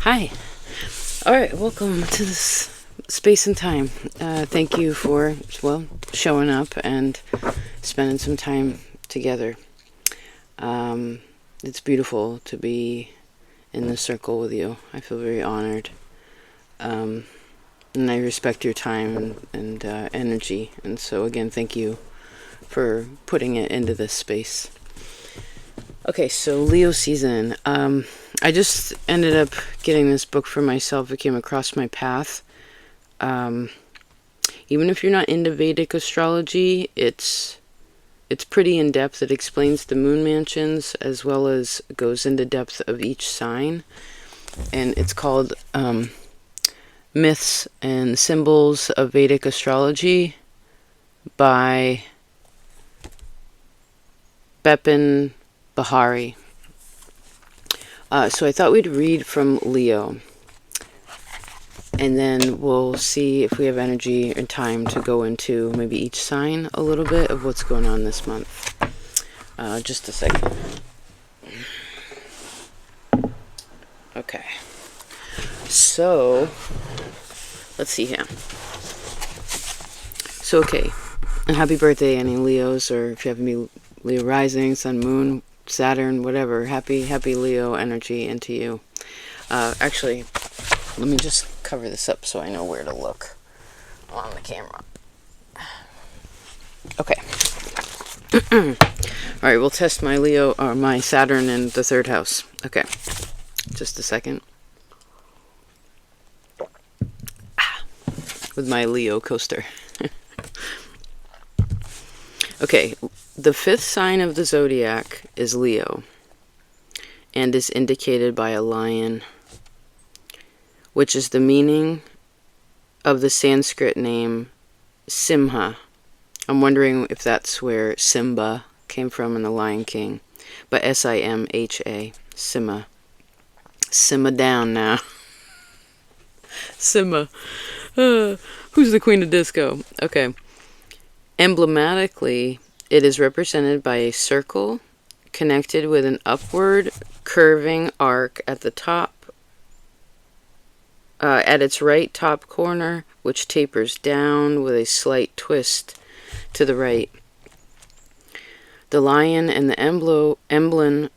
Hi. Alright, welcome to this space and time. Thank you for, well, showing up and spending some time together. It's beautiful to be in this circle with you. I feel very honored. And I respect your time and energy. And so, again, thank you for putting it into this space. Okay, so Leo season. I just ended up getting this book for myself. It came across my path. Even if you're not into Vedic astrology, it's pretty in-depth. It explains the moon mansions as well as goes into depth of each sign. And it's called Myths and Symbols of Vedic Astrology by Bepin Bahari. So I thought we'd read from Leo. And then we'll see if we have energy and time to go into maybe each sign a little bit of what's going on this month. Just a second. Okay. So, let's see here. So, okay. And happy birthday, any Leos, or if you have any Leo rising, sun, moon, Saturn, whatever. Happy Leo energy into you. Actually, let me just cover this up so I know where to look on the camera. Okay. Alright, we'll test my Leo, or my Saturn in the third house. Okay. Just a second. With my Leo coaster. Okay, the fifth sign of the zodiac is Leo, and is indicated by a lion, which is the meaning of the Sanskrit name Simha. I'm wondering if that's where Simba came from in The Lion King, but S-I-M-H-A, Simha. Simma down now. Simma. Who's the queen of disco? Okay. Emblematically, it is represented by a circle connected with an upward curving arc at the top, at its right top corner, which tapers down with a slight twist to the right. The lion and the emblem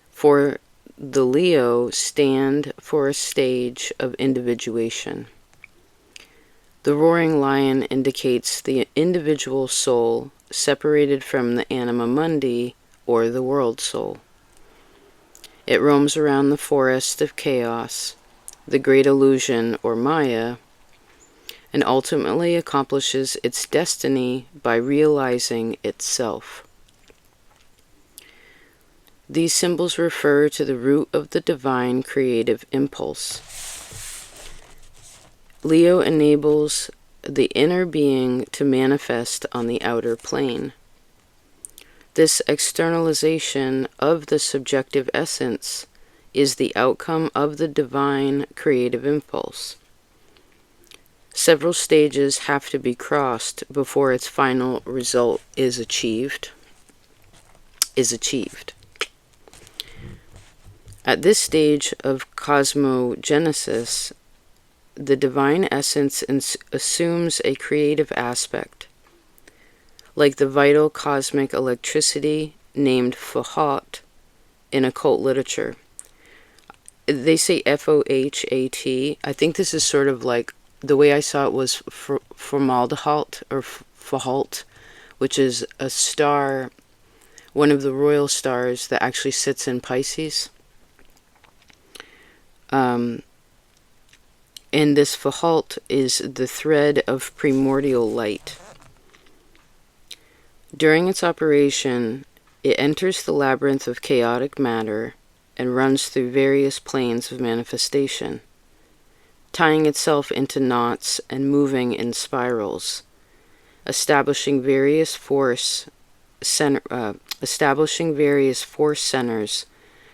for the Leo stand for a stage of individuation. The roaring lion indicates the individual soul separated from the anima mundi, or the world soul. It roams around the forest of chaos, the great illusion or Maya, and ultimately accomplishes its destiny by realizing itself. These symbols refer to the root of the divine creative impulse. Leo enables the inner being to manifest on the outer plane. This externalization of the subjective essence is the outcome of the divine creative impulse. Several stages have to be crossed before its final result is achieved. At this stage of cosmogenesis, the divine essence assumes a creative aspect, like the vital cosmic electricity named Fouhat in occult literature. They say F-O-H-A-T. I think this is sort of like, the way I saw it was Formaldehalt, or Fouhat, which is a star, one of the royal stars that actually sits in Pisces. And this Fouhat is the thread of primordial light. During its operation, it enters the labyrinth of chaotic matter and runs through various planes of manifestation, tying itself into knots and moving in spirals, establishing various force centers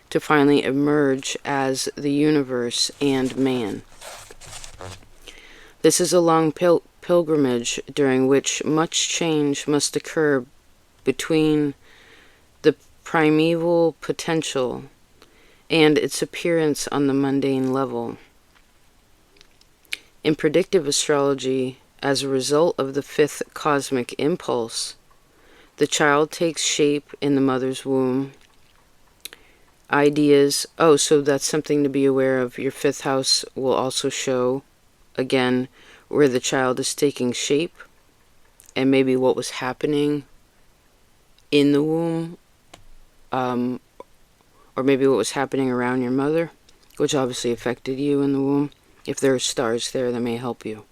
to finally emerge as the universe and man. This is a long pilgrimage during which much change must occur between the primeval potential and its appearance on the mundane level. In predictive astrology, as a result of the fifth cosmic impulse, the child takes shape in the mother's womb. Ideas, so that's something to be aware of. Your fifth house will also show, again, where the child is taking shape and maybe what was happening in the womb, or maybe what was happening around your mother, which obviously affected you in the womb. If there are stars there, that may help you.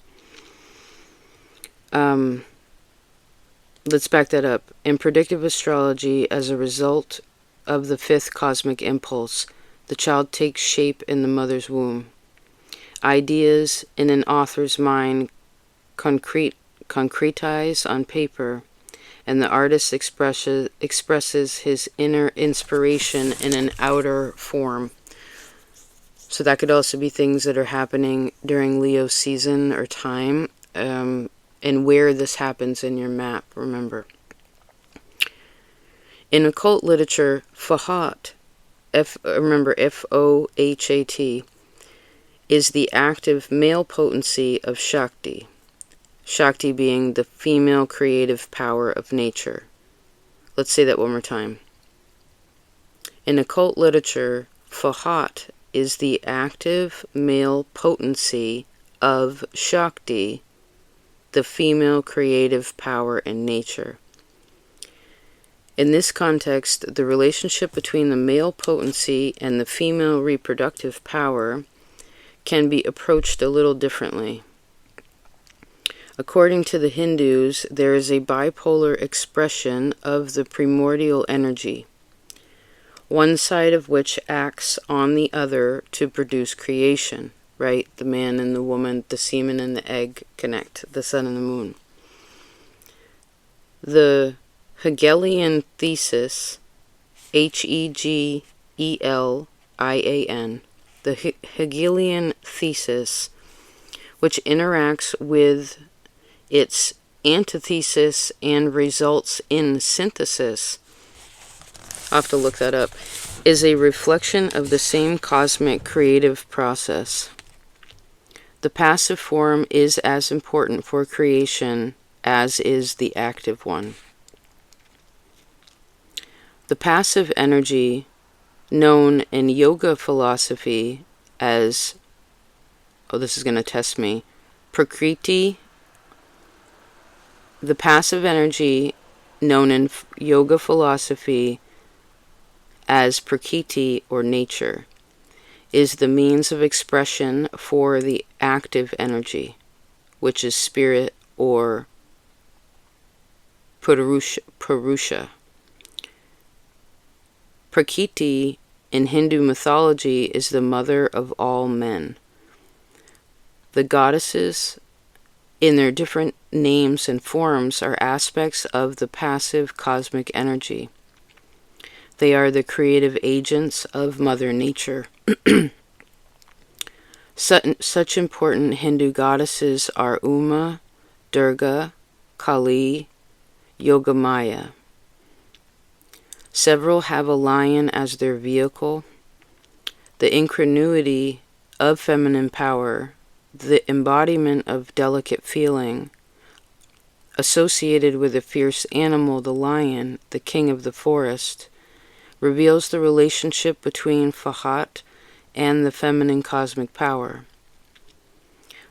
Let's back that up. In predictive astrology, as a result of the fifth cosmic impulse, the child takes shape in the mother's womb. Ideas in an author's mind concretize on paper, and the artist expresses his inner inspiration in an outer form. So that could also be things that are happening during Leo season or time, and where this happens in your map, remember. In occult literature, Fahot, F-O-H-A-T, is the active male potency of Shakti. Shakti being the female creative power of nature. Let's say that one more time. In occult literature, Fahot is the active male potency of Shakti, the female creative power in nature. In this context, the relationship between the male potency and the female reproductive power can be approached a little differently. According to the Hindus, there is a bipolar expression of the primordial energy, one side of which acts on the other to produce creation, right? The man and the woman, the semen and the egg connect, the sun and the moon. The Hegelian thesis, Hegelian, the Hegelian thesis, which interacts with its antithesis and results in synthesis, I'll have to look that up, is a reflection of the same cosmic creative process. The passive form is as important for creation as is the active one. The passive energy, known in yoga philosophy as, this is going to test me, Prakriti. The passive energy, known in yoga philosophy as Prakriti or nature, is the means of expression for the active energy, which is spirit or Purusha. Prakriti in Hindu mythology is the mother of all men. The goddesses, in their different names and forms, are aspects of the passive cosmic energy. They are the creative agents of Mother Nature. Such important Hindu goddesses are Uma, Durga, Kali, Yogamaya. Several have a lion as their vehicle. The incongruity of feminine power, the embodiment of delicate feeling, associated with a fierce animal, the lion, the king of the forest, reveals the relationship between Fahot and the feminine cosmic power.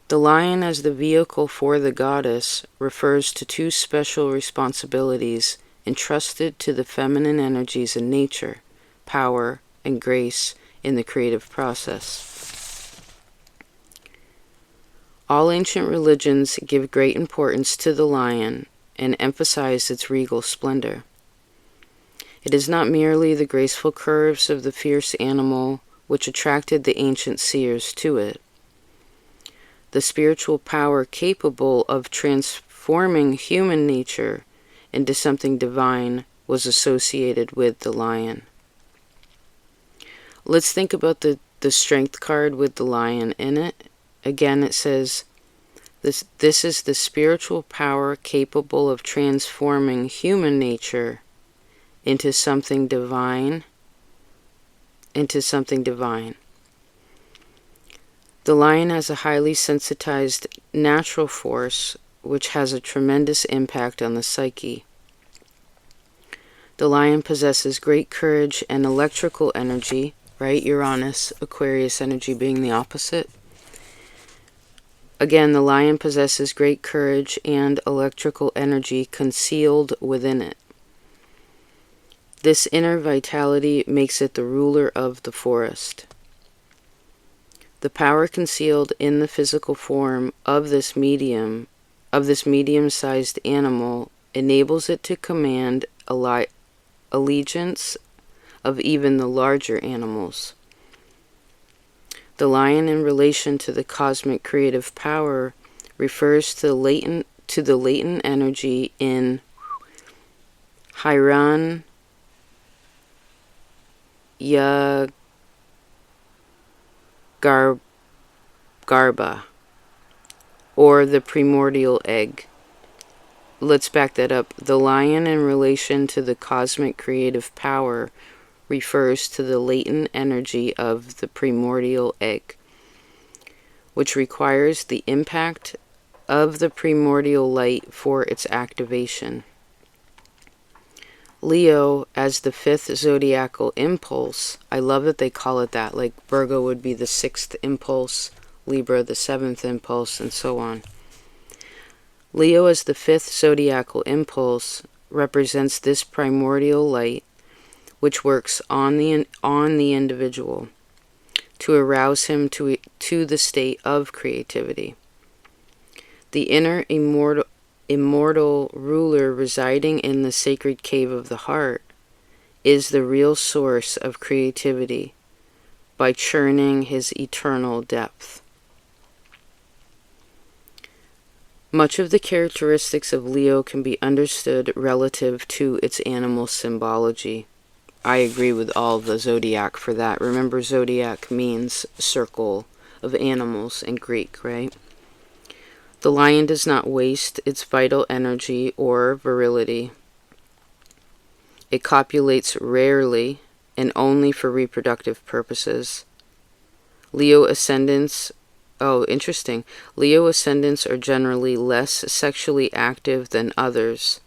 The lion as the vehicle for the goddess refers to two special responsibilities entrusted to the feminine energies in nature, power and grace in the creative process. All ancient religions give great importance to the lion and emphasize its regal splendor. It is not merely the graceful curves of the fierce animal which attracted the ancient seers to it. The spiritual power capable of transforming human nature into something divine was associated with the lion. Let's think about the strength card with the lion in it. Again, it says, this is the spiritual power capable of transforming human nature into something divine, into something divine. The lion has a highly sensitized natural force which has a tremendous impact on the psyche. The lion possesses great courage and electrical energy, right? Uranus, Aquarius energy being the opposite. Again, the lion possesses great courage and electrical energy concealed within it. This inner vitality makes it the ruler of the forest. The power concealed in the physical form of this medium-sized animal enables it to command allegiance of even the larger animals. The lion in relation to the cosmic creative power refers to the latent energy in Hiranyagarbha, or the primordial egg. Let's back that up. The lion in relation to the cosmic creative power refers to the latent energy of the primordial egg, which requires the impact of the primordial light for its activation. Leo as the 5th zodiacal impulse. I love that they call it that, like Virgo would be the 6th impulse, Libra the 7th impulse, and so on. Leo as the 5th zodiacal impulse represents this primordial light which works on the individual to arouse him to the state of creativity. The inner immortal ruler residing in the sacred cave of the heart is the real source of creativity by churning his eternal depth. Much of the characteristics of Leo can be understood relative to its animal symbology. I agree with all the zodiac for that. Remember, zodiac means circle of animals in Greek, right? The lion does not waste its vital energy or virility. It copulates rarely and only for reproductive purposes. Leo ascendants are generally less sexually active than others,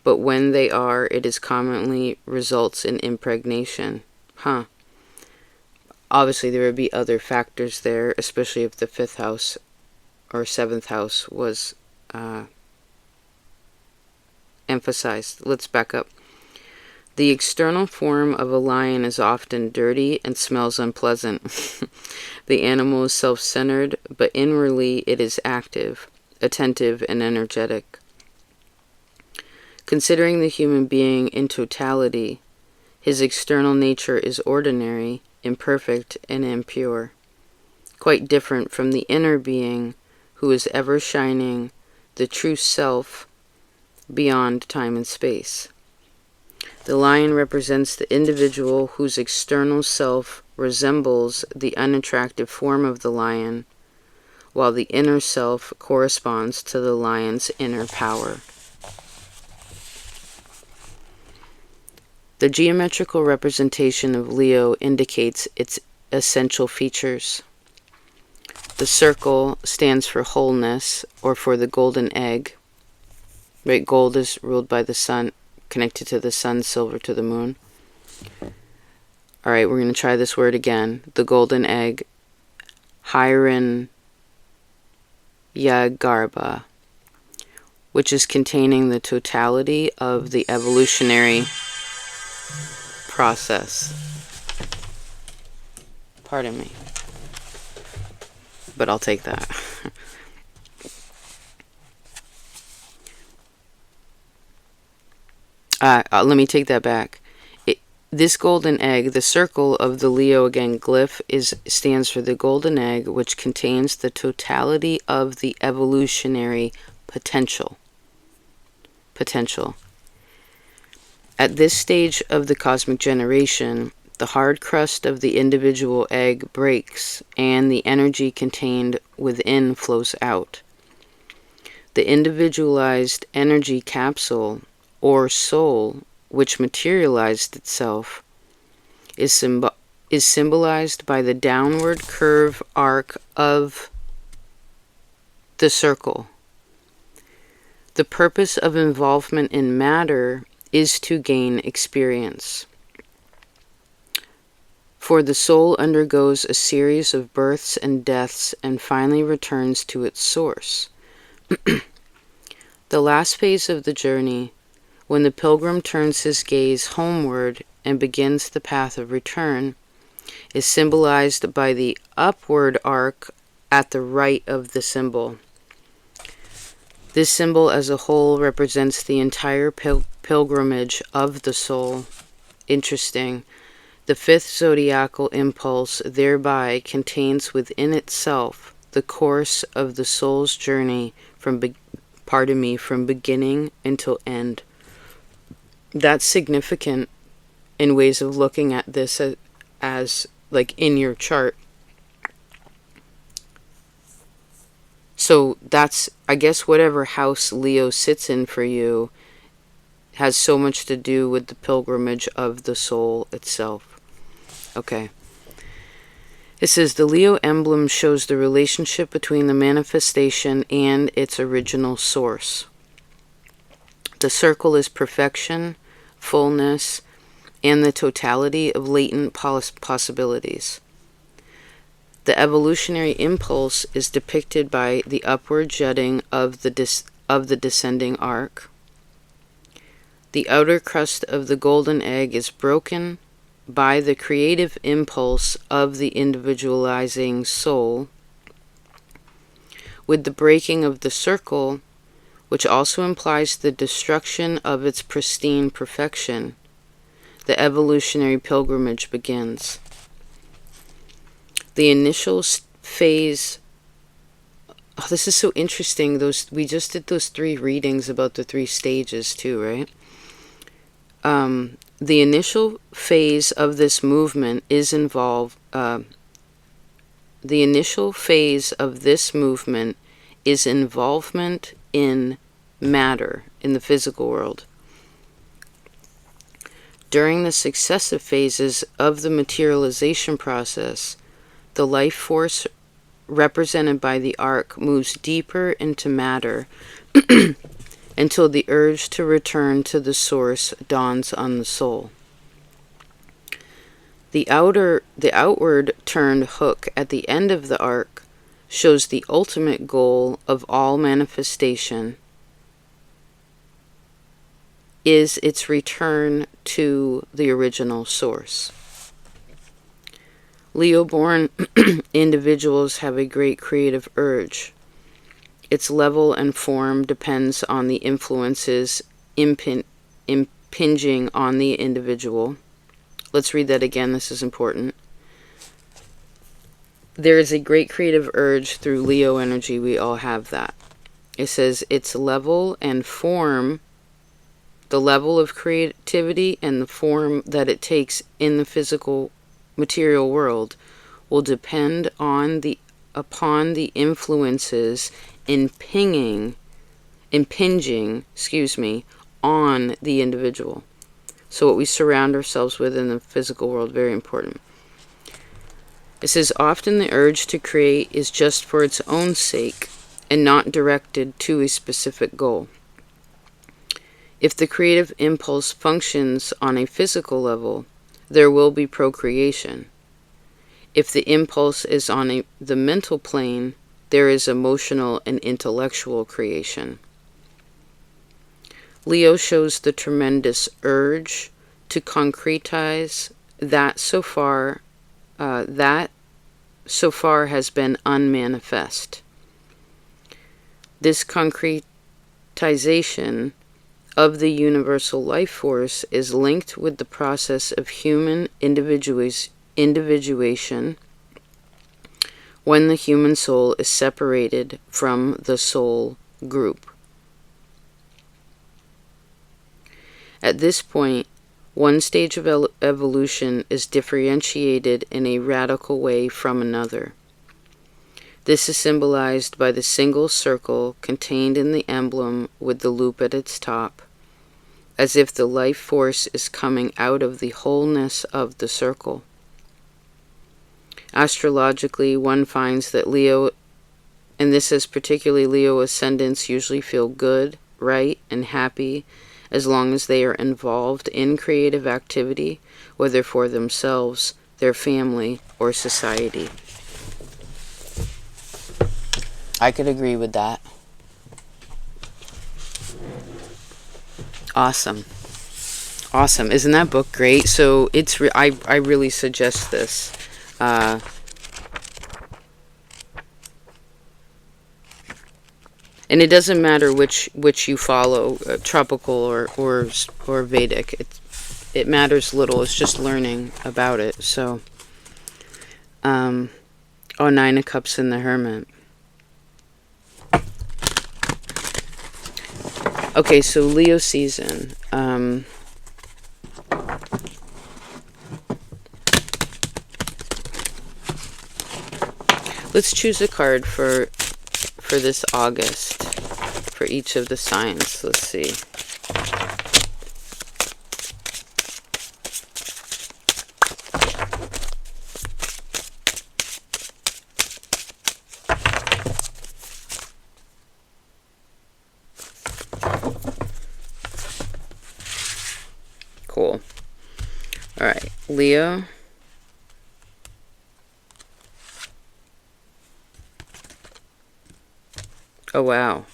but when they are, it is commonly results in impregnation. Obviously, there would be other factors there, especially if the 5th house or 7th house was emphasized. Let's back up. The external form of a lion is often dirty and smells unpleasant. The animal is self-centered, but inwardly it is active, attentive, and energetic. Considering the human being in totality, his external nature is ordinary, imperfect, and impure, quite different from the inner being who is ever shining, the true self, beyond time and space. The lion represents the individual whose external self resembles the unattractive form of the lion, while the inner self corresponds to the lion's inner power. The geometrical representation of Leo indicates its essential features. The circle stands for wholeness, or for the golden egg. Right, gold is ruled by the sun, connected to the sun, silver to the moon. Alright, we're going to try this word again. The golden egg, Hiranyagarbha, which is containing the totality of the evolutionary process. Pardon me. But I'll take that. Let me take that back. This golden egg, the circle of the Leo again glyph, stands for the golden egg, which contains the totality of the evolutionary potential. At this stage of the cosmic generation, the hard crust of the individual egg breaks and the energy contained within flows out. The individualized energy capsule, or soul, which materialized itself, is symbolized by the downward curve arc of the circle. The purpose of involvement in matter is to gain experience. For the soul undergoes a series of births and deaths and finally returns to its source. The last phase of the journey, when the pilgrim turns his gaze homeward and begins the path of return, is symbolized by the upward arc at the right of the symbol. This symbol as a whole represents the entire pilgrimage of the soul. Interesting. The fifth zodiacal impulse thereby contains within itself the course of the soul's journey from beginning until end. That's significant in ways of looking at this as like in your chart. So that's, I guess, whatever house Leo sits in for you has so much to do with the pilgrimage of the soul itself. Okay. It says the Leo emblem shows the relationship between the manifestation and its original source. The circle is perfection, fullness, and the totality of latent possibilities. The evolutionary impulse is depicted by the upward jutting of the descending arc. The outer crust of the golden egg is broken by the creative impulse of the individualizing soul. With the breaking of the circle, which also implies the destruction of its pristine perfection, the evolutionary pilgrimage begins. The initial phase... Oh, this is so interesting. We just did those 3 readings about the 3 stages too, right? The initial phase of this movement is involvement in matter in the physical world. During the successive phases of the materialization process, the life force represented by the arc moves deeper into matter until the urge to return to the source dawns on the soul. The outward turned hook at the end of the arc shows the ultimate goal of all manifestation is its return to the original source. Leo-born individuals have a great creative urge. Its level and form depends on the influences impinging on the individual. Let's read that again. This is important. There is a great creative urge through Leo energy. We all have that. It says its level and form, the level of creativity and the form that it takes in the physical material world will depend upon the influences impinging on the individual. So what we surround ourselves with in the physical world, very important. It says often the urge to create is just for its own sake and not directed to a specific goal. If the creative impulse functions on a physical level, there will be procreation. If the impulse is on the mental plane, there is emotional and intellectual creation. Leo shows the tremendous urge to concretize that so far has been unmanifest. This concretization of the universal life force is linked with the process of human individuation when the human soul is separated from the soul group. At this point, one stage of evolution is differentiated in a radical way from another. This is symbolized by the single circle contained in the emblem with the loop at its top, as if the life force is coming out of the wholeness of the circle. Astrologically, one finds that Leo, and this is particularly Leo ascendants, usually feel good, right, and happy as long as they are involved in creative activity, whether for themselves, their family, or society. I could agree with that. Awesome. Awesome. Isn't that book great? So it's I really suggest this. And it doesn't matter which you follow, tropical or Vedic. It matters little. It's just learning about it. So, oh, Nine of Cups and the Hermit. Okay, so Leo season. Let's choose a card for this August for each of the signs. Let's see. Cool. All right, Leo. Oh, wow.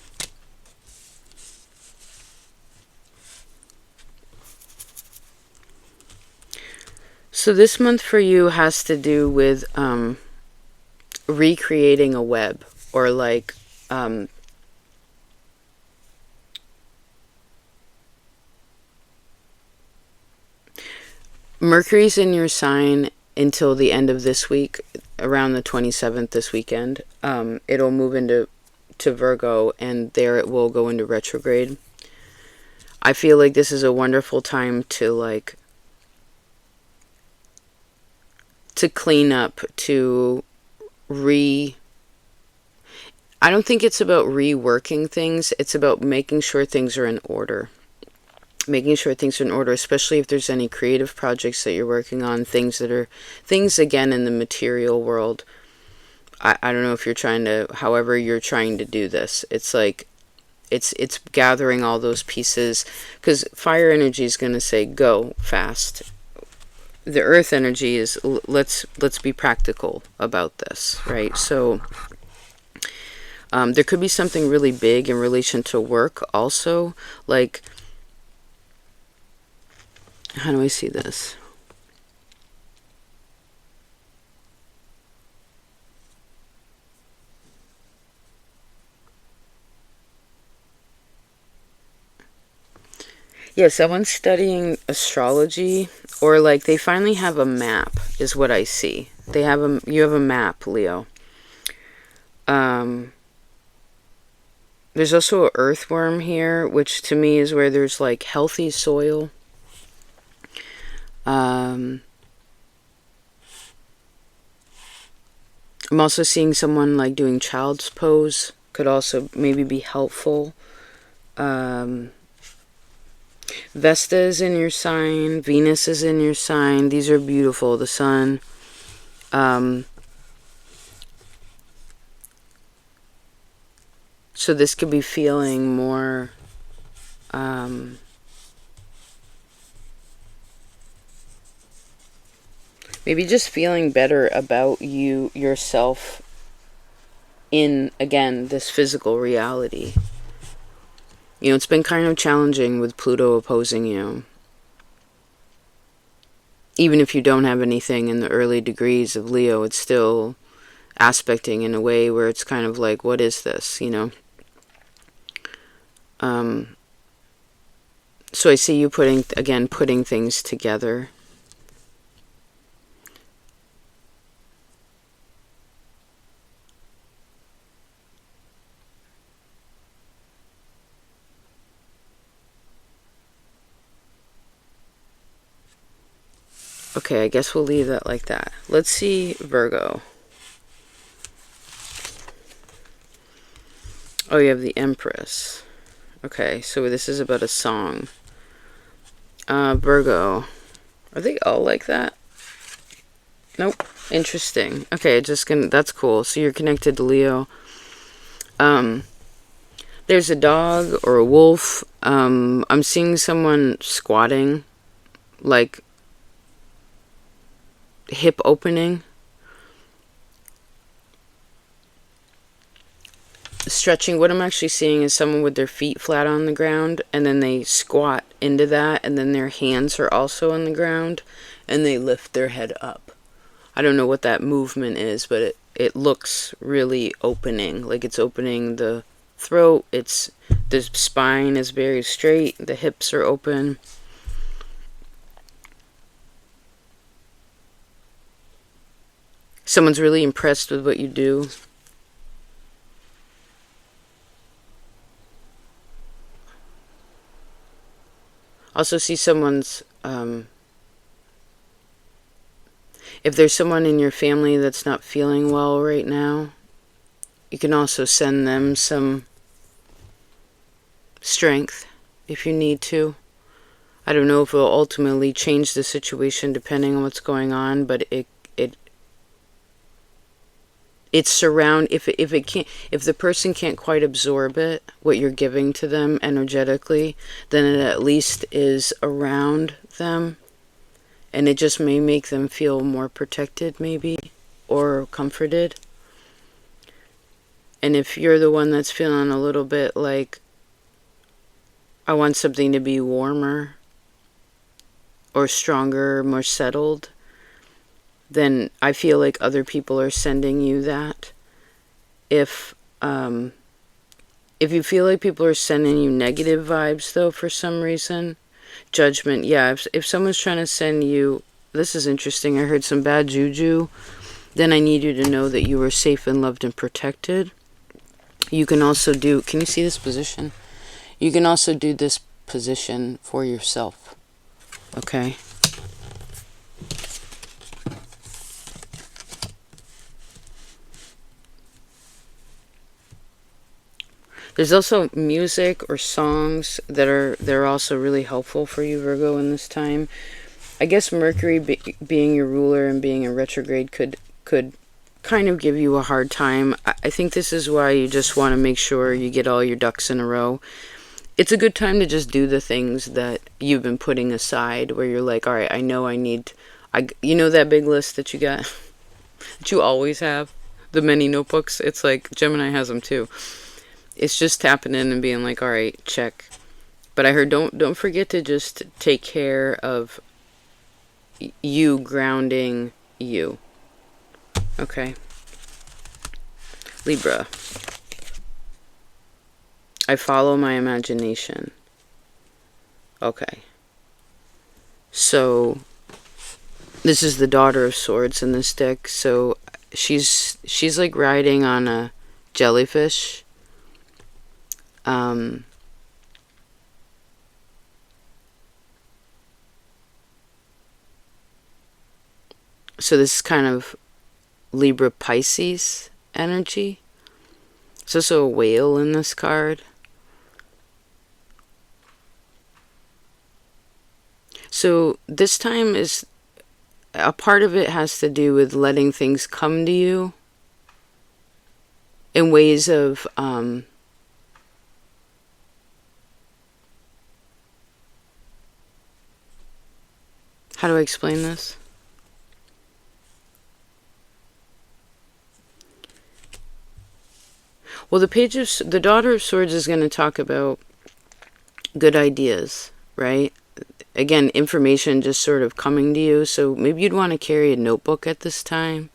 So this month for you has to do with recreating a web, or like Mercury's in your sign until the end of this week, around the 27th this weekend. It'll move into Virgo, and there it will go into retrograde. I feel like this is a wonderful time to clean up, I don't think it's about reworking things. It's about making sure things are in order. Making sure things are in order, especially if there's any creative projects that you're working on, things again in the material world. I don't know if you're however you're trying to do this. It's like, it's gathering all those pieces, because fire energy is going to say go fast. The earth energy is let's be practical about this, right? So there could be something really big in relation to work also, like, how do I see this? Yeah, someone's studying astrology, or like they finally have a map, is what I see. You have a map, Leo. There's also an earthworm here, which to me is where there's like healthy soil. I'm also seeing someone like doing child's pose, could also maybe be helpful. Vesta is in your sign. Venus is in your sign. These are beautiful. The sun. So this could be feeling more maybe just feeling better about yourself in, again, this physical reality. You know, it's been kind of challenging with Pluto opposing you. Even if you don't have anything in the early degrees of Leo, it's still aspecting in a way where it's kind of like, what is this, you know? So I see you putting things together. Okay, I guess we'll leave that like that. Let's see Virgo. Oh, you have the Empress. Okay, so this is about a song. Virgo. Are they all like that? Nope. Interesting. Okay, that's cool. So you're connected to Leo. There's a dog or a wolf. I'm seeing someone squatting, like hip opening. Stretching. What I'm actually seeing is someone with their feet flat on the ground, and then they squat into that, and then their hands are also on the ground, and they lift their head up. I don't know what that movement is, but it looks really opening. Like it's opening the throat. The spine is very straight. The hips are open. Someone's really impressed with what you do. Also see someone's, if there's someone in your family that's not feeling well right now, you can also send them some strength if you need to. I don't know if it will ultimately change the situation depending on what's going on, but it's surround, if the person can't quite absorb it, what you're giving to them energetically, then it at least is around them, and it just may make them feel more protected maybe, or comforted. And if you're the one that's feeling a little bit like, I want something to be warmer or stronger, more settled, then I feel like other people are sending you that. If you feel like people are sending you negative vibes, though, for some reason, judgment, yeah, if someone's trying to send you, this is interesting, I heard some bad juju, then I need you to know that you are safe and loved and protected. You can also do, can you see this position? You can also do this position for yourself, okay? There's also music or songs they're also really helpful for you, Virgo, in this time. I guess Mercury being your ruler and being in retrograde could kind of give you a hard time. I think this is why you just want to make sure you get all your ducks in a row. It's a good time to just do the things that you've been putting aside, where you're like, all right, I know you know that big list that you got, that you always have, the many notebooks. It's like Gemini has them too. It's just tapping in and being like, all right, check. But I heard don't forget to just take care of you, grounding you. Okay. Libra. I follow my imagination. Okay. So this is the Daughter of Swords in this deck. So she's like riding on a jellyfish. So this is kind of Libra Pisces energy. There's also a whale in this card. So this time is, a part of it has to do with letting things come to you in ways of, how do I explain this? Well, the Daughter of Swords is going to talk about good ideas, right? Again, information just sort of coming to you. So maybe you'd want to carry a notebook at this time.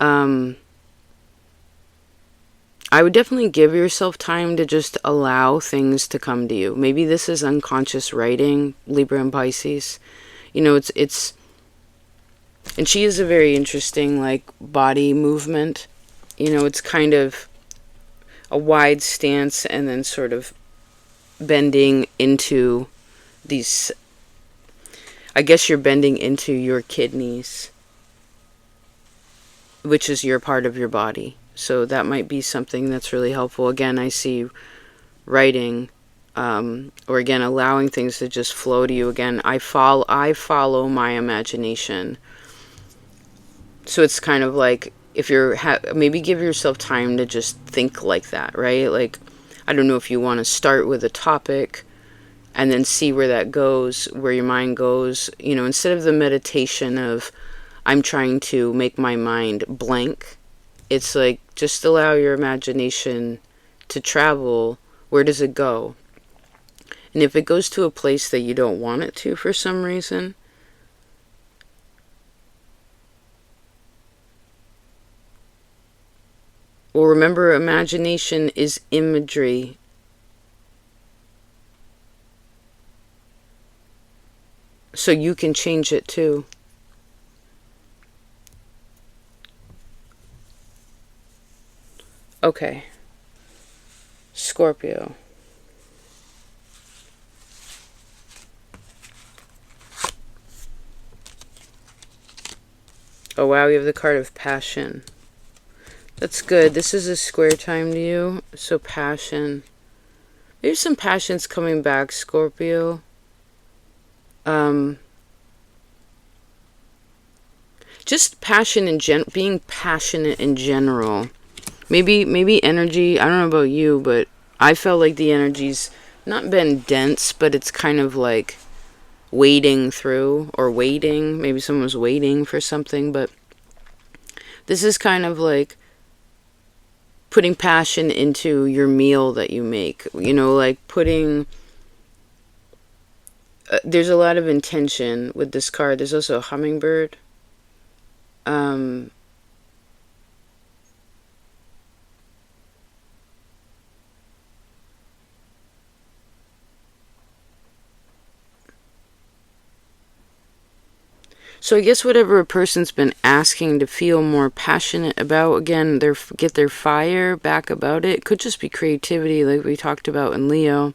I would definitely give yourself time to just allow things to come to you. Maybe this is unconscious writing, Libra and Pisces. You know, it's, and she is a very interesting, like, body movement. You know, it's kind of a wide stance and then sort of bending into these, I guess you're bending into your kidneys, which is your part of your body. So that might be something that's really helpful. Again, I see writing or again, allowing things to just flow to you. Again, I follow my imagination. So it's kind of like, if you're maybe give yourself time to just think like that, right? Like, I don't know if you want to start with a topic and then see where that goes, where your mind goes, you know, instead of the meditation of I'm trying to make my mind blank. It's like, just allow your imagination to travel. Where does it go? And if it goes to a place that you don't want it to for some reason, well, remember, imagination is imagery. So you can change it too. Okay. Scorpio. Oh wow, you have the card of passion. That's good. This is a square time to you. So passion. There's some passions coming back, Scorpio. Just passion in being passionate in general. Maybe energy. I don't know about you, but I felt like the energy's not been dense, but it's kind of like wading through, or waiting. Maybe someone's waiting for something, but this is kind of like putting passion into your meal that you make. You know, like putting... there's a lot of intention with this card. There's also a hummingbird. So I guess whatever a person's been asking to feel more passionate about, again, get their fire back about it. Could just be creativity, like we talked about in Leo.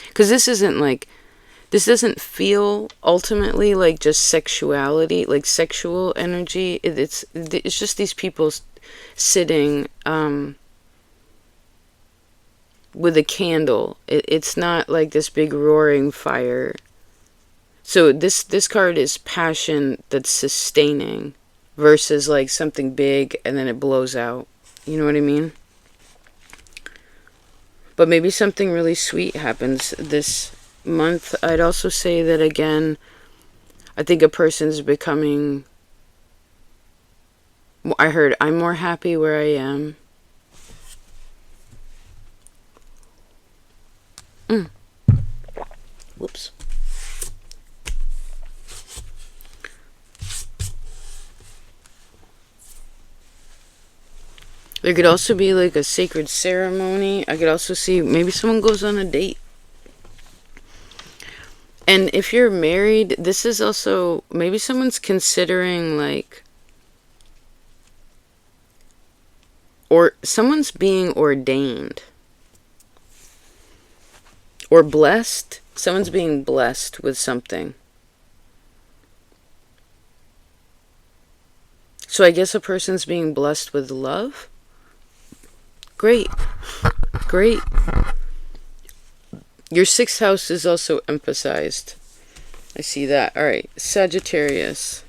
Because this doesn't feel ultimately like just sexuality, like sexual energy. It's just these people sitting with a candle. It's not like this big roaring fire. So this card is passion that's sustaining versus like something big and then it blows out. You know what I mean? But maybe something really sweet happens this month. I'd also say that, again, I think a person's becoming... I heard, I'm more happy where I am. Whoops. There could also be like a sacred ceremony. I could also see maybe someone goes on a date. And if you're married, this is also, maybe someone's considering like, or someone's being ordained. Or blessed. Someone's being blessed with something. So I guess a person's being blessed with love. Great. Great. Your 6th house is also emphasized. I see that. All right. Sagittarius.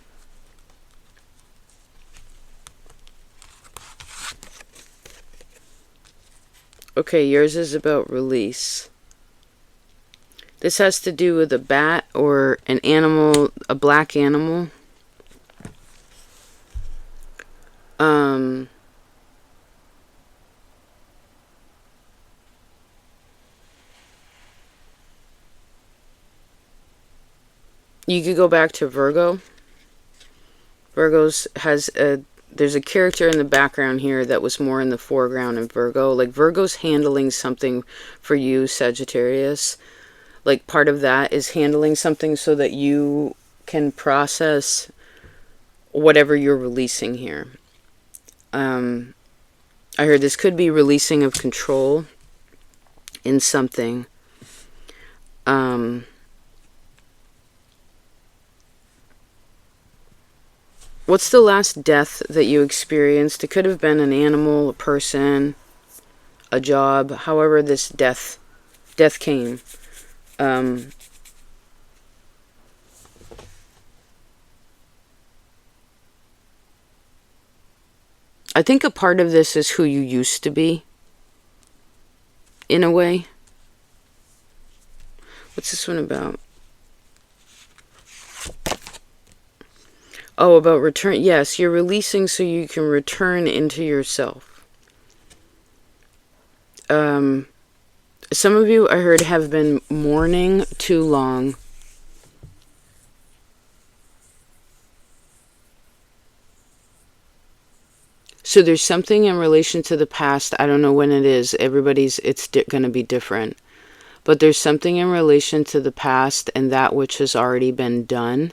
Okay, yours is about release. This has to do with a bat or an animal, a black animal. You could go back to Virgo. Virgo's has there's a character in the background here that was more in the foreground in Virgo. Like Virgo's handling something for you, Sagittarius. Like part of that is handling something so that you can process whatever you're releasing here. I heard this could be releasing of control in something. What's the last death that you experienced? It could have been an animal, a person, a job, however this death Death came. I think a part of this is who you used to be, in a way. What's this one about? Oh, about return. Yes, you're releasing so you can return into yourself. Some of you, I heard, have been mourning too long. So there's something in relation to the past. I don't know when it is. It's going to be different. But there's something in relation to the past and that which has already been done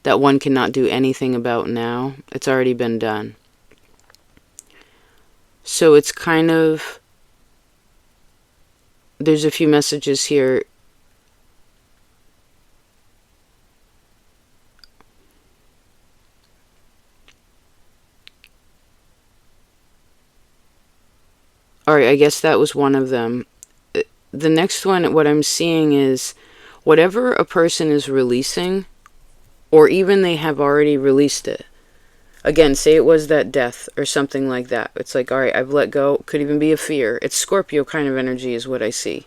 that one cannot do anything about now. It's already been done. So it's kind of, there's a few messages here. Alright, I guess that was one of them. The next one, what I'm seeing is whatever a person is releasing, or even they have already released it. Again, say it was that death or something like that. It's like, alright, I've let go. Could even be a fear. It's Scorpio kind of energy is what I see.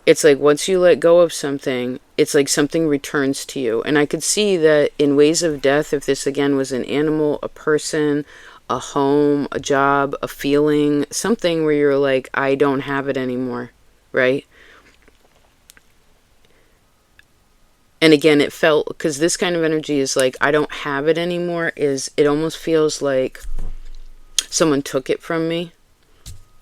It's like once you let go of something, it's like something returns to you. And I could see that in ways of death, if this again was an animal, a person, a home, a job, a feeling, something where you're like, I don't have it anymore, right? And again, it felt, because this kind of energy is like, I don't have it anymore, is it almost feels like someone took it from me,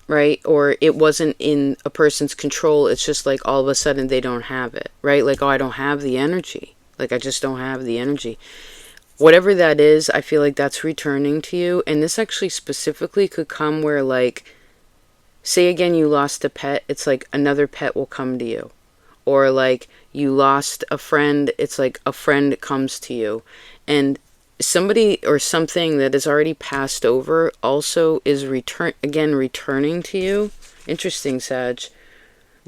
right? Or it wasn't in a person's control. It's just like all of a sudden they don't have it, right? Like, oh, I don't have the energy. Like, I just don't have the energy. Whatever that is, I feel like that's returning to you. And this actually specifically could come where, like, say again, you lost a pet. It's like another pet will come to you. Or like you lost a friend. It's like a friend comes to you. And somebody or something that has already passed over also is returning to you. Interesting, Sag.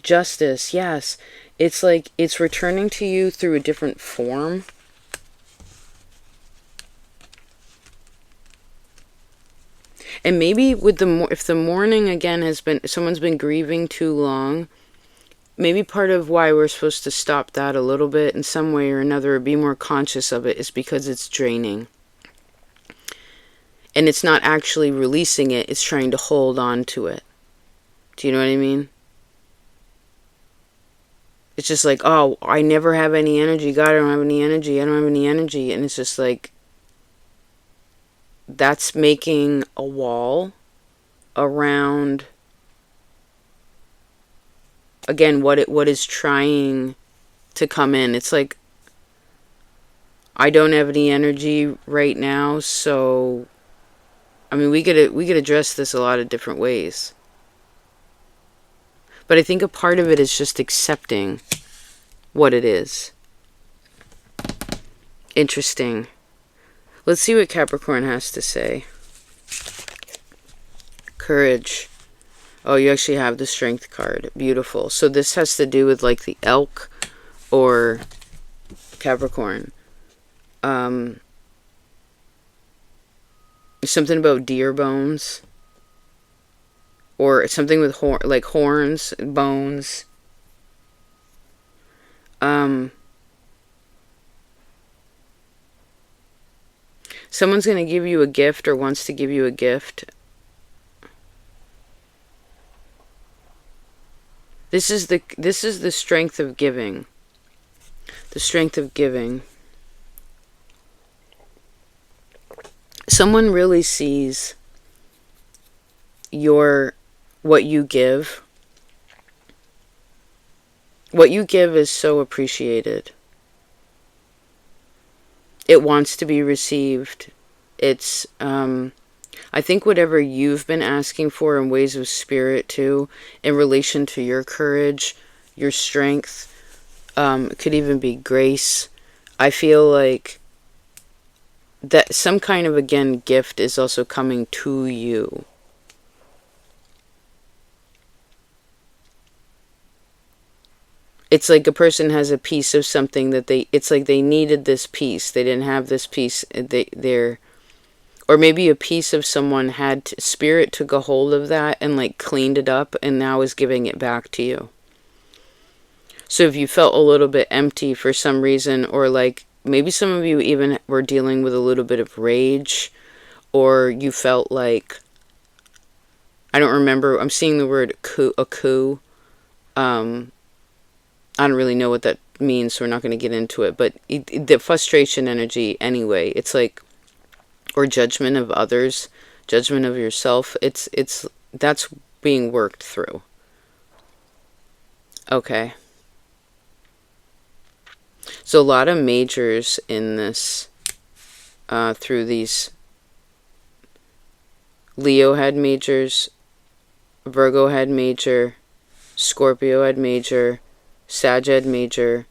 Justice, yes. It's like it's returning to you through a different form. And maybe with if the mourning again has been, someone's been grieving too long, maybe part of why we're supposed to stop that a little bit in some way or another, or be more conscious of it, is because it's draining. And it's not actually releasing it, it's trying to hold on to it. Do you know what I mean? It's just like, oh, I never have any energy. God, I don't have any energy. I don't have any energy. And it's just like, that's making a wall around, again, what is trying to come in. It's like, I don't have any energy right now, so I mean, we could address this a lot of different ways. But I think a part of it is just accepting what it is. Interesting. Let's see what Capricorn has to say. Courage. Oh, you actually have the Strength card. Beautiful. So this has to do with like the elk or Capricorn. Something about deer bones. Or something with horns, bones. Someone's going to give you a gift or wants to give you a gift. This is the strength of giving. The strength of giving. Someone really sees what you give. What you give is so appreciated. It wants to be received. It's, I think whatever you've been asking for in ways of spirit too, in relation to your courage, your strength, it could even be grace. I feel like that some kind of, again, gift is also coming to you. it's like a person has a piece of something that it's like they needed this piece. They didn't have this piece. Or maybe a piece of someone had spirit took a hold of that and like cleaned it up and now is giving it back to you. So if you felt a little bit empty for some reason, or like maybe some of you even were dealing with a little bit of rage, or you felt like, I don't remember, I'm seeing the word a coup. I don't really know what that means, so we're not going to get into it. But the frustration energy anyway, it's like, or judgment of others, judgment of yourself, that's being worked through. Okay. So a lot of majors in this, through these. Leo had majors, Virgo had major, Scorpio had major, Sag had major,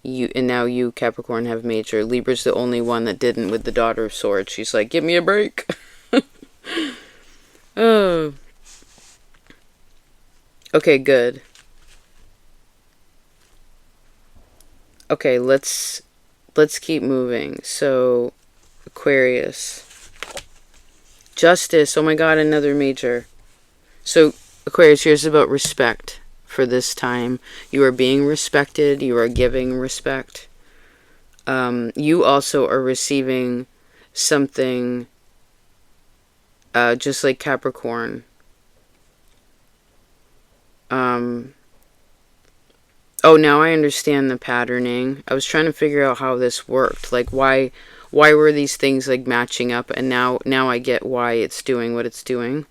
and now you, Capricorn, have major. Libra's the only one that didn't with the Daughter of Swords. She's like, give me a break. Oh. Okay, good. Okay, let's keep moving. So, Aquarius. Justice. Oh my god, another major. So, Aquarius, here's about respect for this time. You are being respected. You are giving respect. You also are receiving something, just like Capricorn. Oh, now I understand the patterning. I was trying to figure out how this worked. Like, why were these things like matching up? And now I get why it's doing what it's doing.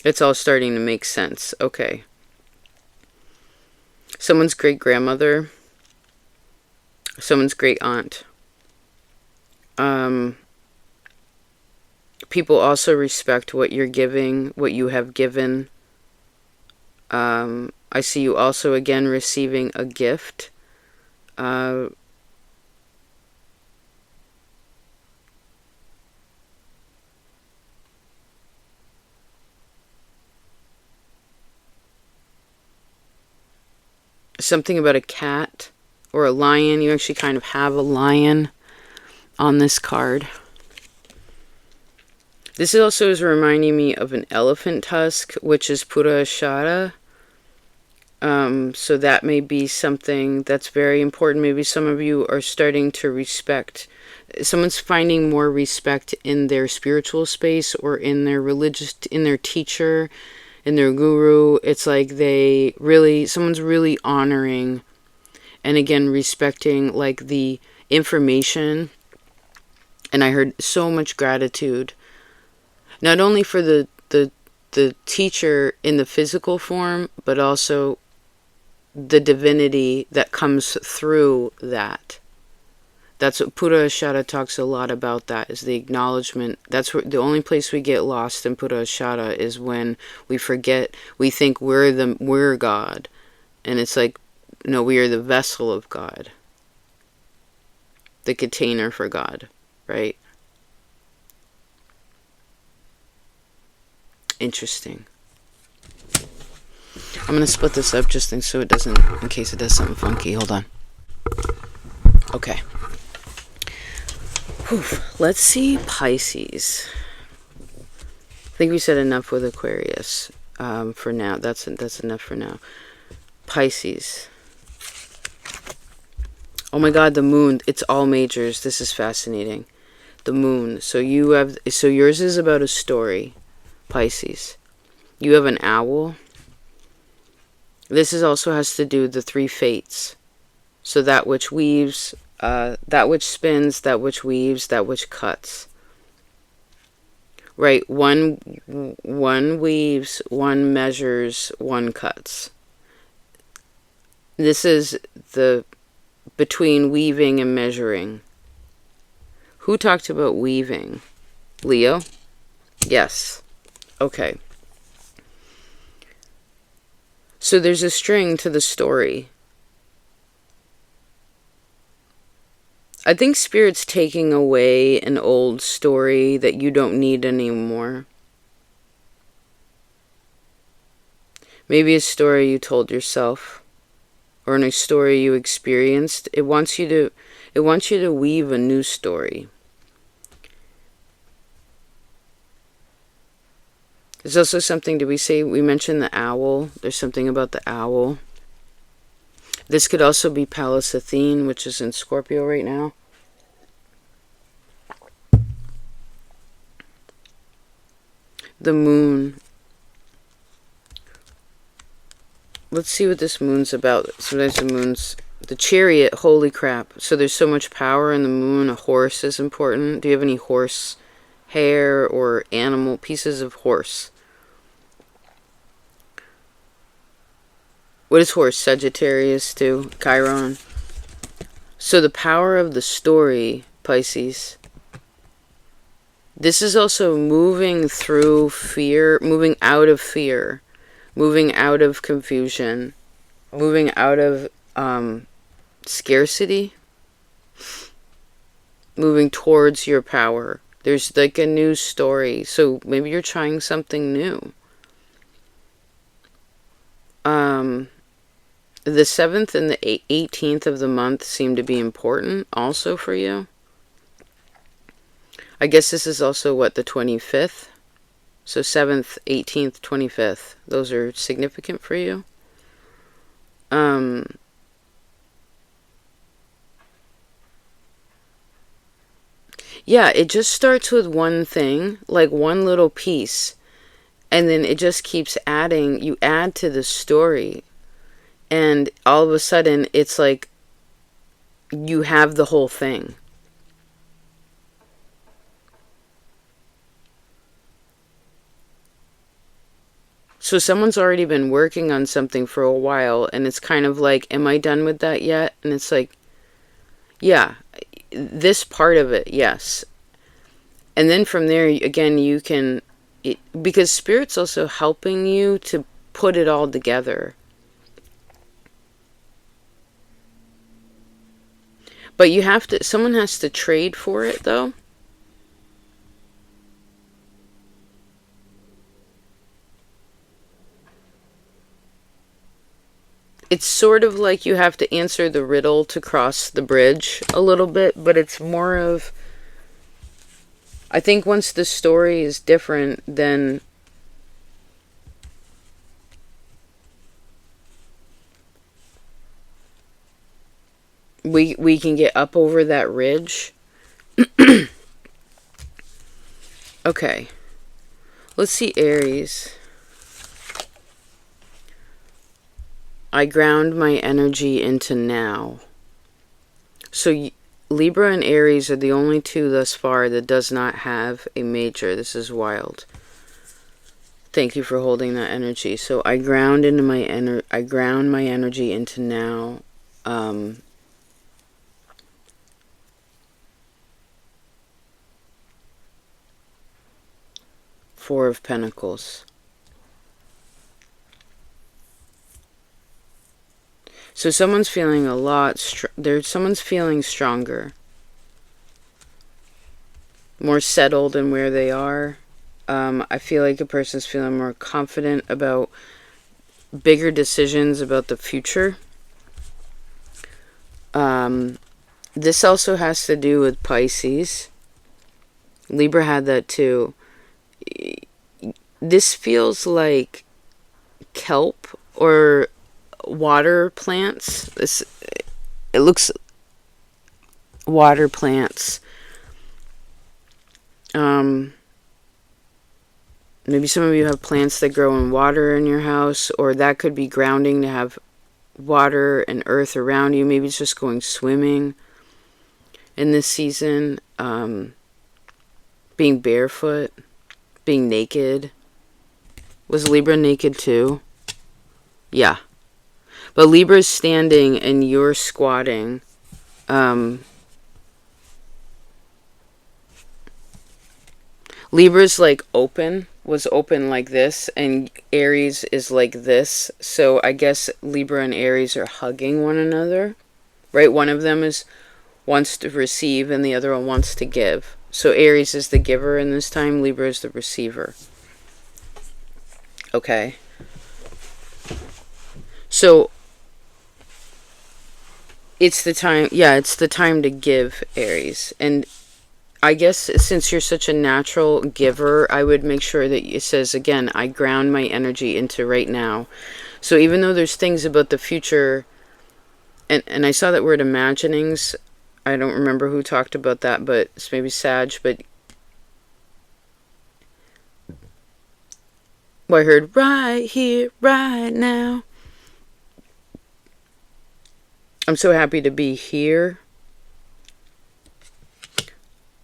It's all starting to make sense. Okay. Someone's great grandmother. Someone's great aunt. People also respect what you're giving, what you have given. I see you also again receiving a gift. Something about a cat or a lion. You actually kind of have a lion on this card. This also is reminding me of an elephant tusk, which is Pura Ashara. So that may be something that's very important. Maybe some of you are starting to respect. Someone's finding more respect in their spiritual space or in their religious, in their teacher, in their guru. It's like someone's really honoring and again respecting like the information. And I heard so much gratitude, not only for the teacher in the physical form, but also the divinity that comes through that. That's what Pura Ashara talks a lot about, that is the acknowledgement. That's where the only place we get lost in Pura Ashara is when we forget, we think we're God. And it's like, no, we are the vessel of God. The container for God, right? Interesting. I'm going to split this up just so it doesn't, in case it does something funky. Hold on. Okay. Whew. Let's see Pisces. I think we said enough with Aquarius for now. That's enough for now. Pisces. Oh my god, the moon. It's all majors. This is fascinating. The moon. So yours is about a story, Pisces. You have an owl. This also has to do with the three fates. So that which weaves, that which spins, that which weaves, that which cuts. Right? One weaves, one measures, one cuts. This is the between weaving and measuring. Who talked about weaving? Leo? Yes. Okay. So there's a string to the story. I think Spirit's taking away an old story that you don't need anymore. Maybe a story you told yourself. or in a story you experienced, it wants you to weave a new story. There's also something, we mentioned the owl. There's something about the owl. This could also be Pallas Athene, which is in Scorpio right now. The moon. Let's see what this moon's about. Sometimes the moon's... The chariot, holy crap. So there's so much power in the moon. A horse is important. Do you have any horse hair or animal pieces of horse? What is horse? Sagittarius too. Chiron. So the power of the story, Pisces. This is also moving through fear, moving out of fear, moving out of confusion, moving out of scarcity, moving towards your power. There's like a new story. So maybe you're trying something new. The 7th and the 18th of the month seem to be important also for you. I guess this is also what, the 25th? So 7th, 18th, 25th. Those are significant for you. Yeah, it just starts with one thing, like one little piece. And then it just keeps adding. You add to the story. And all of a sudden, it's like you have the whole thing. So someone's already been working on something for a while, and it's kind of like, am I done with that yet? And it's like, yeah, this part of it, yes. And then from there, again, you can, because Spirit's also helping you to put it all together. But you have to, someone has to trade for it, though. It's sort of like you have to answer the riddle to cross the bridge a little bit, but it's more of, I think once the story is different, then we can get up over that ridge. Okay. Let's see Aries. I ground my energy into now. So Libra and Aries are the only two thus far that does not have a major. This is wild. Thank you for holding that energy. So I ground into my I ground my energy into now. Four of Pentacles. So someone's feeling a lot, someone's feeling stronger. More settled in where they are. I feel like a person's feeling more confident about bigger decisions about the future. This also has to do with Pisces. Libra had that too. This feels like kelp or water plants. It looks water plants. Maybe some of you have plants that grow in water in your house, or that could be grounding to have water and earth around you. Maybe it's just going swimming in this season. Being barefoot, being naked. Was Libra naked too? Yeah. But Libra's standing and you're squatting. Libra's like open, was open like this, and Aries is like this. So I guess Libra and Aries are hugging one another, right? One of them wants to receive and the other one wants to give. So Aries is the giver in this time, Libra is the receiver. Okay. So it's the time, yeah, it's the time to give, Aries. And I guess since you're such a natural giver, I would make sure that it says, again, I ground my energy into right now. So even though there's things about the future, and I saw that word imaginings, I don't remember who talked about that, but it's maybe Sag, but well, I heard right here, right now. I'm so happy to be here.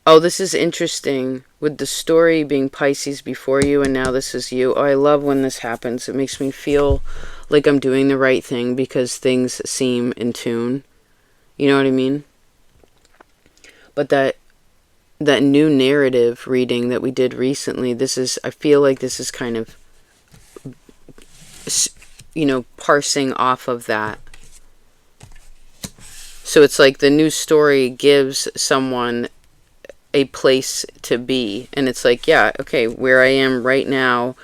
Oh, this is interesting. With the story being Pisces before you and now this is you. Oh, I love when this happens. It makes me feel like I'm doing the right thing because things seem in tune. You know what I mean? But that new narrative reading that we did recently, I feel like this is kind of, parsing off of that. So it's like the new story gives someone a place to be, and it's like, yeah, okay, where I am right now,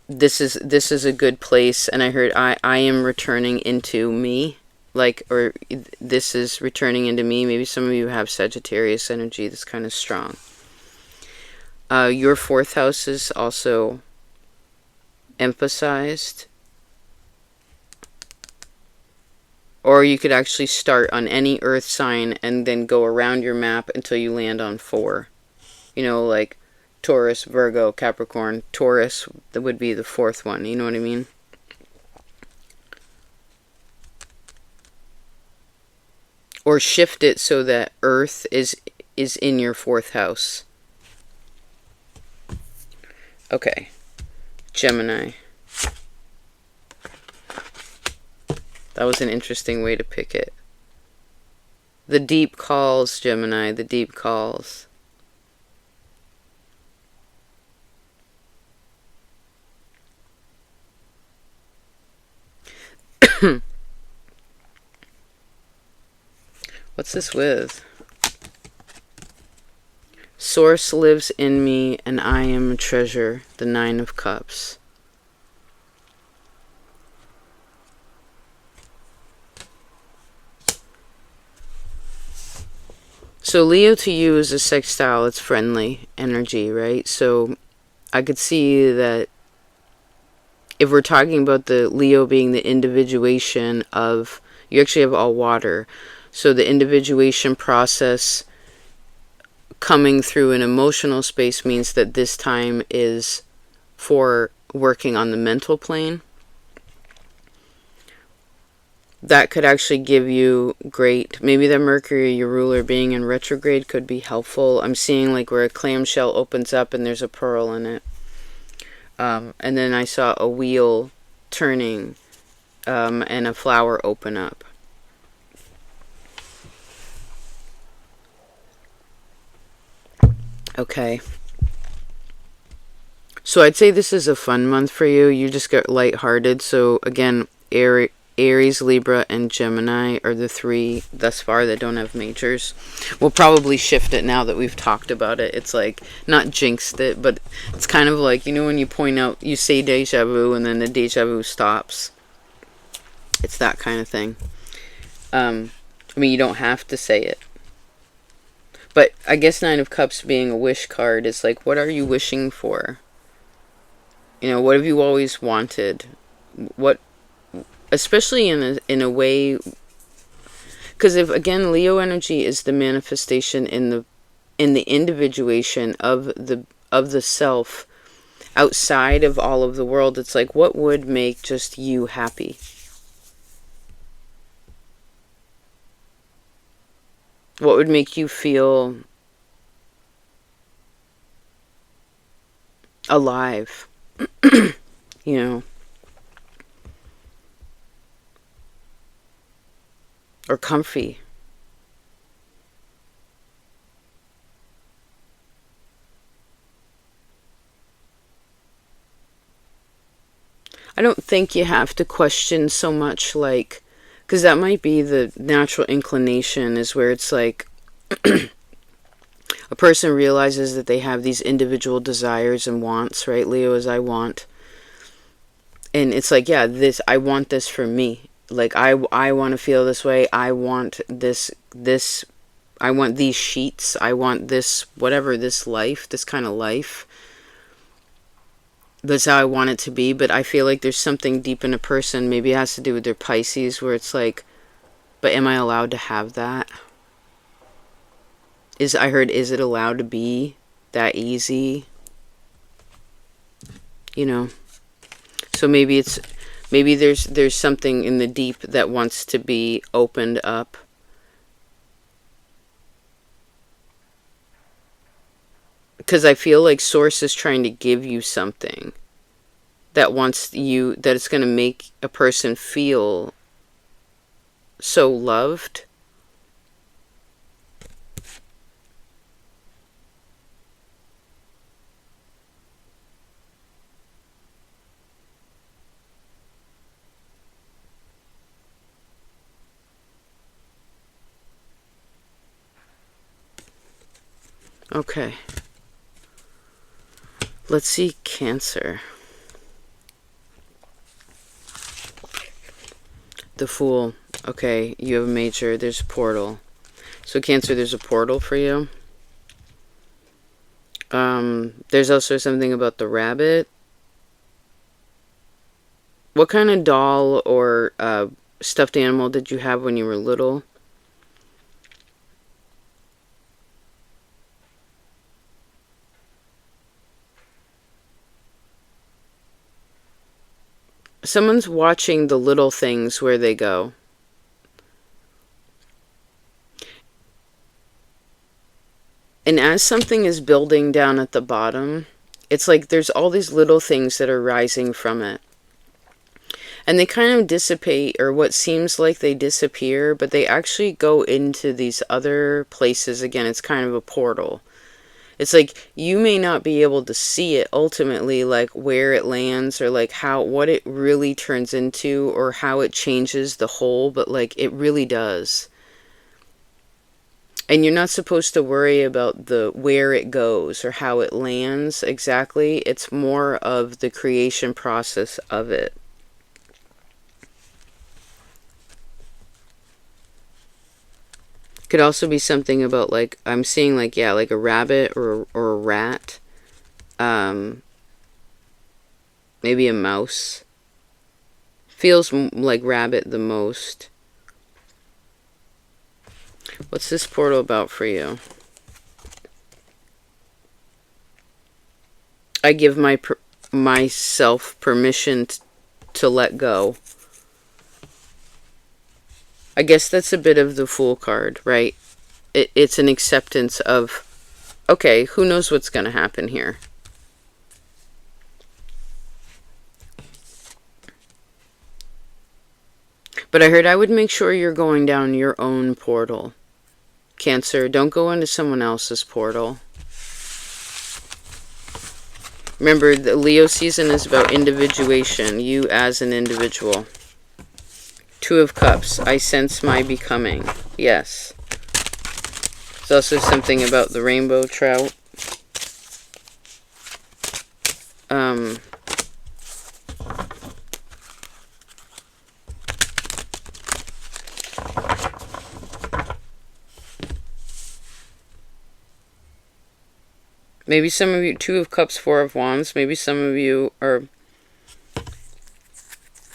this is a good place. And I heard I am returning into me, or this is returning into me. Maybe some of you have Sagittarius energy that's kind of strong. Your fourth house is also emphasized. Or you could actually start on any earth sign and then go around your map until you land on 4. Like Taurus, Virgo, Capricorn. Taurus, that would be the 4th one. You know what I mean? Or shift it so that earth is in your 4th house. Okay. Gemini. That was an interesting way to pick it. The deep calls, Gemini, the deep calls. What's this with? Source lives in me and I am a treasure, the 9 of Cups. So Leo to you is a sextile. It's friendly energy, right? So I could see that if we're talking about the Leo being the individuation of, you actually have all water. So the individuation process coming through an emotional space means that this time is for working on the mental plane. That could actually give you great, maybe the Mercury, your ruler, being in retrograde could be helpful. I'm seeing like where a clamshell opens up and there's a pearl in it. And then I saw a wheel turning and a flower open up. Okay. So I'd say this is a fun month for you. You just get lighthearted. So again, Aries, Libra, and Gemini are the 3 thus far that don't have majors. We'll probably shift it now that we've talked about it. It's like, not jinxed it, but it's kind of like, when you point out, you say deja vu and then the deja vu stops. It's that kind of thing. You don't have to say it. But I guess 9 of Cups being a wish card is like, what are you wishing for? What have you always wanted? What, especially in a way, because if again Leo energy is the manifestation in the individuation of the self outside of all of the world, it's like, what would make just you happy? What would make you feel alive? Or comfy. I don't think you have to question so much, like, because that might be the natural inclination, is where it's like a person realizes that they have these individual desires and wants, right? Leo is I want. And it's like, yeah, I want this for me. like, I want to feel this way. I want this, I want these sheets. I want this, whatever, this life, this kind of life. That's how I want it to be. But I feel like there's something deep in a person. Maybe it has to do with their Pisces, where it's like, but am I allowed to have that? I heard, is it allowed to be that easy? You know? So maybe there's something in the deep that wants to be opened up. Because I feel like Source is trying to give you something that it's going to make a person feel so loved. Okay. Let's see Cancer. The Fool. Okay, you have a major. There's a portal. So Cancer, there's a portal for you. There's also something about the rabbit. What kind of doll or stuffed animal did you have when you were little? Someone's watching the little things where they go. And as something is building down at the bottom, it's like there's all these little things that are rising from it. And they kind of dissipate, or what seems like they disappear, but they actually go into these other places. Again, it's kind of a portal. It's like you may not be able to see it ultimately, like where it lands, or like what it really turns into, or how it changes the whole, but like it really does. And you're not supposed to worry about where it goes or how it lands exactly. It's more of the creation process of it. Could also be something about, like, I'm seeing, like, yeah, like a rabbit or a rat. Maybe a mouse. Feels like rabbit the most. What's this portal about for you? I give myself permission to let go. I guess that's a bit of the Fool card, right? It's an acceptance of, okay, who knows what's going to happen here? But I heard I would make sure you're going down your own portal. Cancer, don't go into someone else's portal. Remember, the Leo season is about individuation, you as an individual. Two of Cups, I sense my becoming. Yes. There's also something about the rainbow trout. Maybe some of you, Two of Cups, Four of Wands, maybe some of you are,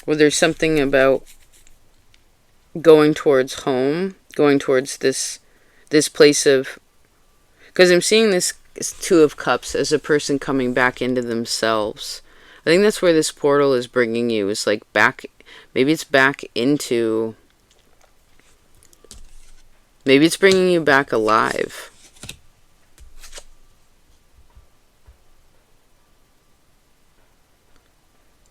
well, there's something about going towards home, going towards this place of, because I'm seeing this Two of Cups as a person coming back into themselves. I think that's where this portal is bringing you, is like back, maybe it's back into, maybe it's bringing you back alive.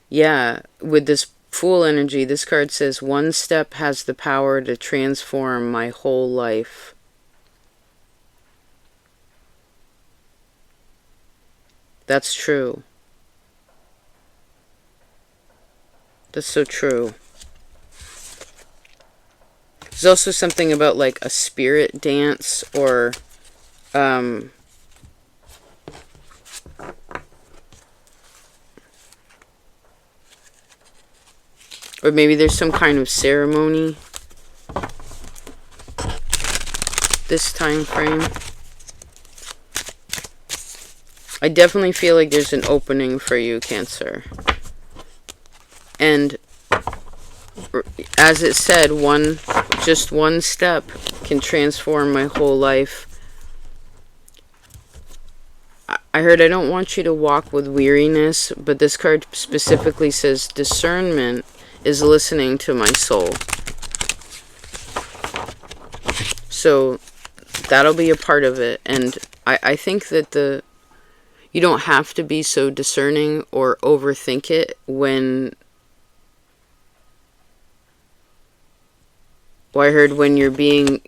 Yeah, with this Fool energy, this card says, one step has the power to transform my whole life. That's true. That's so true. There's also something about like a spirit dance, or Or maybe there's some kind of ceremony this time frame. I definitely feel like there's an opening for you, Cancer. And as it said, just one step can transform my whole life. I heard I don't want you to walk with weariness, but this card specifically says discernment is listening to my soul. So that'll be a part of it. And I think that you don't have to be so discerning or overthink it when... Well, I heard when you're being...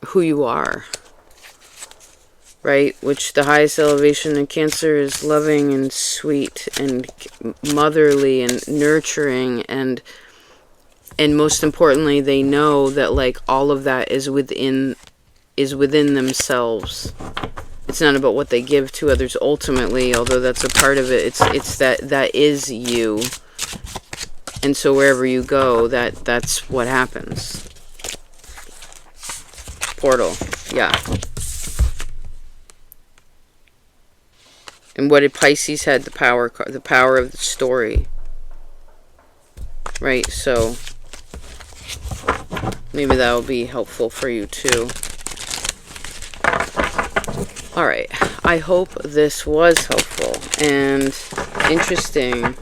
who you are, right? Which the highest elevation in Cancer is loving and sweet and motherly and nurturing, and most importantly, they know that like all of that is within themselves. It's not about what they give to others ultimately, although that's a part of it. It's that is you, and so wherever you go, that's what happens. Portal, yeah. And what did Pisces had? The power of the story, right? So maybe that will be helpful for you too. All right, I hope this was helpful and interesting.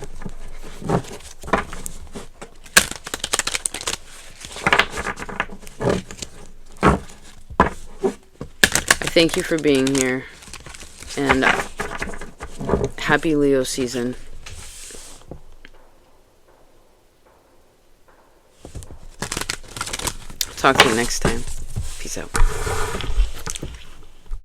Thank you for being here, and happy Leo season. Talk to you next time. Peace out.